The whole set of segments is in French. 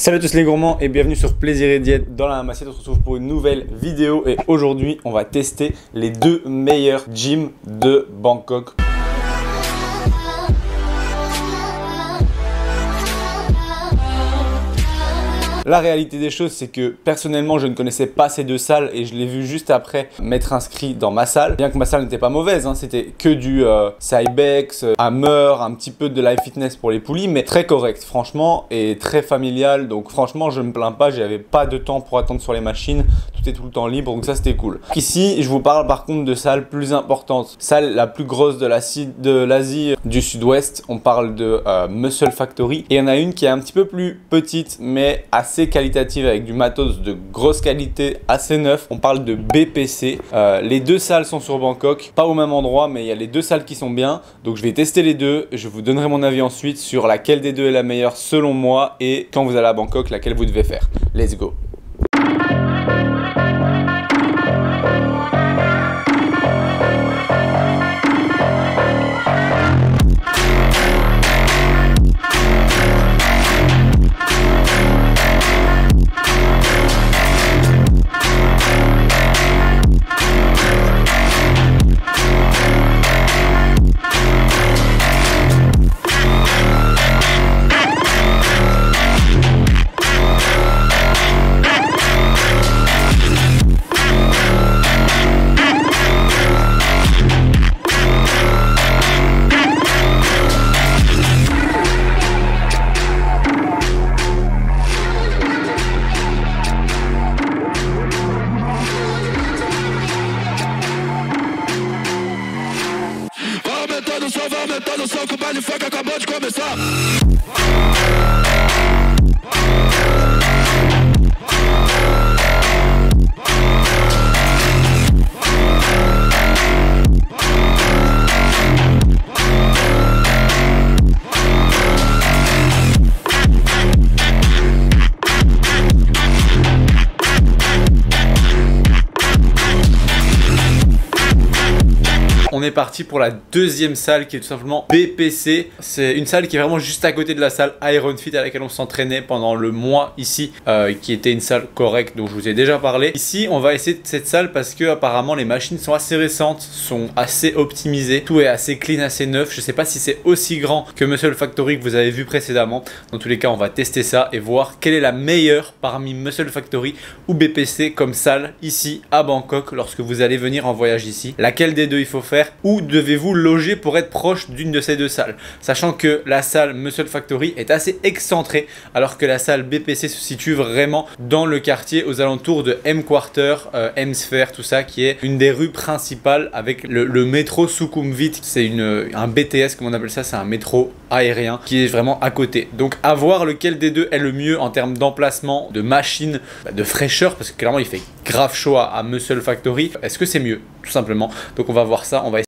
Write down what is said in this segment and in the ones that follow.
Salut à tous les gourmands et bienvenue sur Plaisir et Diète. Dans la Massiette, on se retrouve pour une nouvelle vidéo et aujourd'hui on va tester les deux meilleurs gyms de Bangkok. La réalité des choses, c'est que personnellement, je ne connaissais pas ces deux salles et je l'ai vu juste après m'être inscrit dans ma salle. Bien que ma salle n'était pas mauvaise, hein, c'était que du Cybex, Hammer, un petit peu de live fitness pour les poulies, mais très correct, franchement, et très familial. Donc franchement, je me plains pas, j'avais pas de temps pour attendre sur les machines, tout est tout le temps libre, donc ça c'était cool. Ici, je vous parle par contre de salles plus importantes. Salle la plus grosse de l'Asie du Sud-Ouest, on parle de Muscle Factory. Et il y en a une qui est un petit peu plus petite, mais assez qualitative avec du matos de grosse qualité, assez neuf. On parle de BPC. Les deux salles sont sur Bangkok, pas au même endroit, mais il y a les deux salles qui sont bien. Donc je vais tester les deux. Je vous donnerai mon avis ensuite sur laquelle des deux est la meilleure selon moi et quand vous allez à Bangkok, laquelle vous devez faire. Let's go. Aumentando o som que o baile funk acabou de começar. On est parti pour la deuxième salle qui est tout simplement BPC. C'est une salle qui est vraiment juste à côté de la salle Iron Fit à laquelle on s'entraînait pendant le mois ici, qui était une salle correcte dont je vous ai déjà parlé. Ici, on va essayer cette salle parce que apparemment les machines sont assez récentes, sont assez optimisées, tout est assez clean, assez neuf. Je sais pas si c'est aussi grand que Muscle Factory que vous avez vu précédemment. Dans tous les cas, on va tester ça et voir quelle est la meilleure parmi Muscle Factory ou BPC comme salle ici à Bangkok lorsque vous allez venir en voyage ici. Laquelle des deux il faut faire? Où devez-vous loger pour être proche d'une de ces deux salles? Sachant que la salle Muscle Factory est assez excentrée alors que la salle BPC se situe vraiment dans le quartier aux alentours de M Quarter, M Sphere, tout ça qui est une des rues principales avec le métro Sukhumvit. C'est un BTS comme on appelle ça, c'est un métro aérien qui est vraiment à côté. Donc à voir lequel des deux est le mieux en termes d'emplacement, de machine, de fraîcheur parce que clairement il fait grave chaud à Muscle Factory. Est-ce que c'est mieux? Tout simplement. Donc on va voir ça, on va essayer.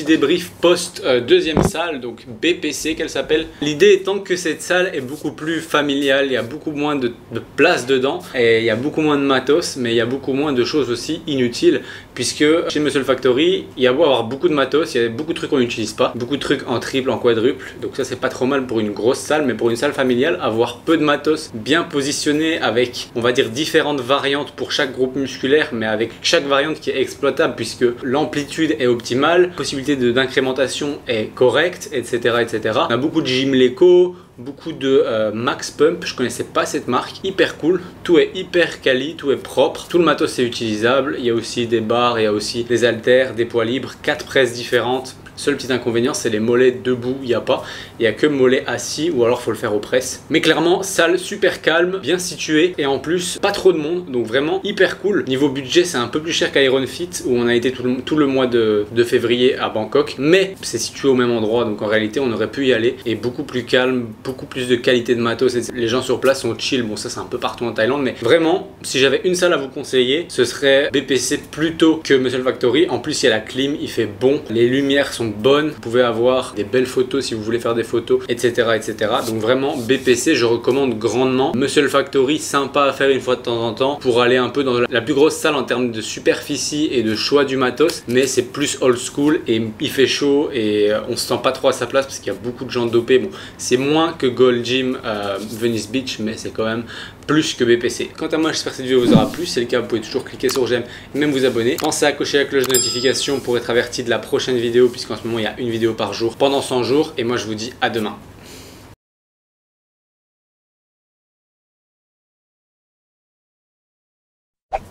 Débrief post deuxième salle, donc BPC qu'elle s'appelle. L'idée étant que cette salle est beaucoup plus familiale, il y a beaucoup moins de place dedans et il y a beaucoup moins de matos, mais il y a beaucoup moins de choses aussi inutiles puisque chez Muscle Factory il y a beau avoir beaucoup de matos, il y a beaucoup de trucs qu'on n'utilise pas, beaucoup de trucs en triple, en quadruple, donc ça c'est pas trop mal pour une grosse salle, mais pour une salle familiale, avoir peu de matos bien positionné avec on va dire différentes variantes pour chaque groupe musculaire, mais avec chaque variante qui est exploitable puisque l'amplitude est optimale, possibilité d'incrémentation est correcte, etc., etc. On a beaucoup de gym Leco, beaucoup de Max Pump, je connaissais pas cette marque, hyper cool, tout est hyper quali, tout est propre, tout le matos est utilisable, il y a aussi des barres, il y a aussi des haltères, des poids libres, 4 presses différentes. Seul petit inconvénient, c'est les mollets debout, il n'y a pas. Il n'y a que mollets assis ou alors il faut le faire aux presses. Mais clairement, salle super calme, bien située et en plus, pas trop de monde. Donc vraiment hyper cool. Niveau budget, c'est un peu plus cher qu'Iron Fit où on a été tout le mois de février à Bangkok. Mais c'est situé au même endroit. Donc en réalité, on aurait pu y aller. Et beaucoup plus calme, beaucoup plus de qualité de matos. Les gens sur place sont chill. Bon, ça c'est un peu partout en Thaïlande. Mais vraiment, si j'avais une salle à vous conseiller, ce serait BPC plutôt que Muscle Factory. En plus, il y a la clim, il fait bon. Les lumières sont bonnes, vous pouvez avoir des belles photos si vous voulez faire des photos, etc. etc. Donc vraiment BPC je recommande grandement. Muscle Factory sympa à faire une fois de temps en temps pour aller un peu dans la plus grosse salle en termes de superficie et de choix du matos, mais c'est plus old school et il fait chaud et on se sent pas trop à sa place parce qu'il y a beaucoup de gens dopés. Bon, c'est moins que Gold Gym Venice Beach, mais c'est quand même plus que BPC. Quant à moi, j'espère que cette vidéo vous aura plu. Si c'est le cas, vous pouvez toujours cliquer sur j'aime et même vous abonner. Pensez à cocher la cloche de notification pour être averti de la prochaine vidéo, puisqu'en ce moment il y a une vidéo par jour pendant 100 jours. Et moi je vous dis à demain.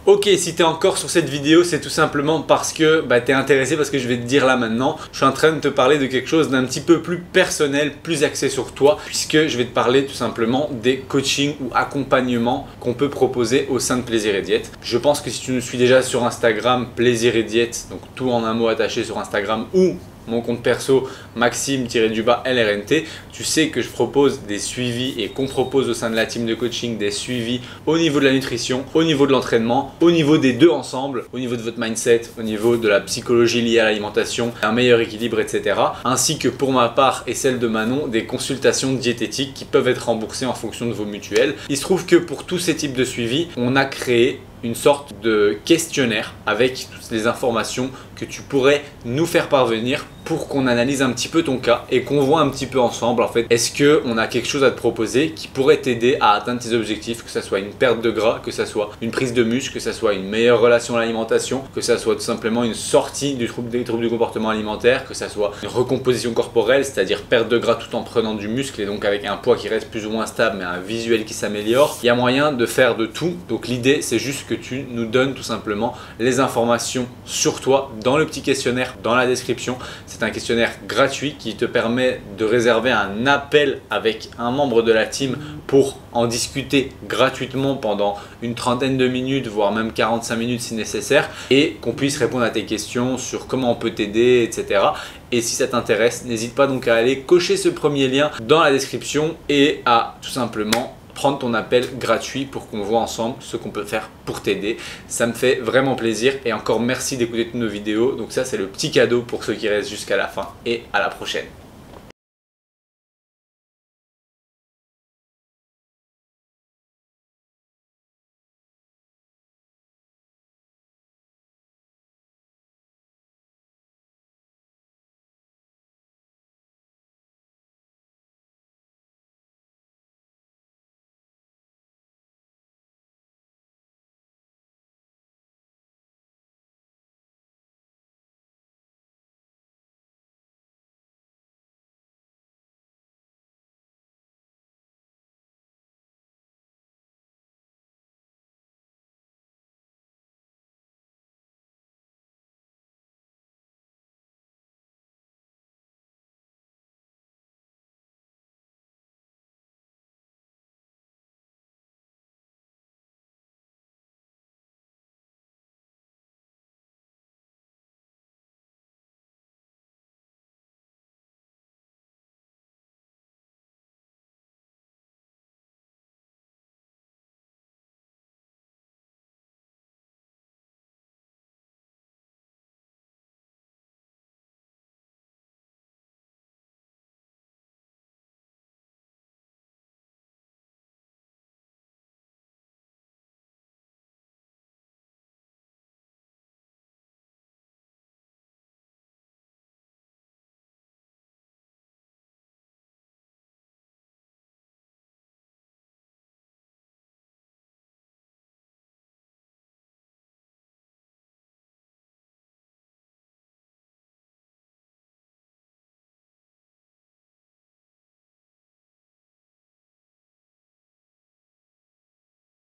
Ok, si t'es encore sur cette vidéo, c'est tout simplement parce que t'es intéressé parce que je vais te dire là maintenant. Je suis en train de te parler de quelque chose d'un petit peu plus personnel, plus axé sur toi, puisque je vais te parler tout simplement des coachings ou accompagnements qu'on peut proposer au sein de Plaisir et Diète. Je pense que si tu nous suis déjà sur Instagram, Plaisir et Diète, donc tout en un mot attaché sur Instagram, ou mon compte perso Maxime-LRNT, tu sais que je propose des suivis et qu'on propose au sein de la team de coaching des suivis au niveau de la nutrition, au niveau de l'entraînement, au niveau des deux ensemble, au niveau de votre mindset, au niveau de la psychologie liée à l'alimentation, un meilleur équilibre, etc. Ainsi que pour ma part et celle de Manon, des consultations diététiques qui peuvent être remboursées en fonction de vos mutuelles. Il se trouve que pour tous ces types de suivis, on a créé une sorte de questionnaire avec toutes les informations que tu pourrais nous faire parvenir pour qu'on analyse un petit peu ton cas et qu'on voit un petit peu ensemble en fait, est-ce qu'on a quelque chose à te proposer qui pourrait t'aider à atteindre tes objectifs, que ça soit une perte de gras, que ça soit une prise de muscle, que ça soit une meilleure relation à l'alimentation, que ça soit tout simplement une sortie des troubles du comportement alimentaire, que ça soit une recomposition corporelle, c'est-à-dire perte de gras tout en prenant du muscle et donc avec un poids qui reste plus ou moins stable mais un visuel qui s'améliore. Il y a moyen de faire de tout, donc l'idée c'est juste que tu nous donnes tout simplement les informations sur toi dans le petit questionnaire dans la description. C'est un questionnaire gratuit qui te permet de réserver un appel avec un membre de la team pour en discuter gratuitement pendant une trentaine de minutes, voire même 45 minutes si nécessaire, et qu'on puisse répondre à tes questions sur comment on peut t'aider, etc. Et si ça t'intéresse, n'hésite pas donc à aller cocher ce premier lien dans la description et à tout simplement prendre ton appel gratuit pour qu'on voit ensemble ce qu'on peut faire pour t'aider. Ça me fait vraiment plaisir et encore merci d'écouter toutes nos vidéos. Donc ça c'est le petit cadeau pour ceux qui restent jusqu'à la fin et à la prochaine.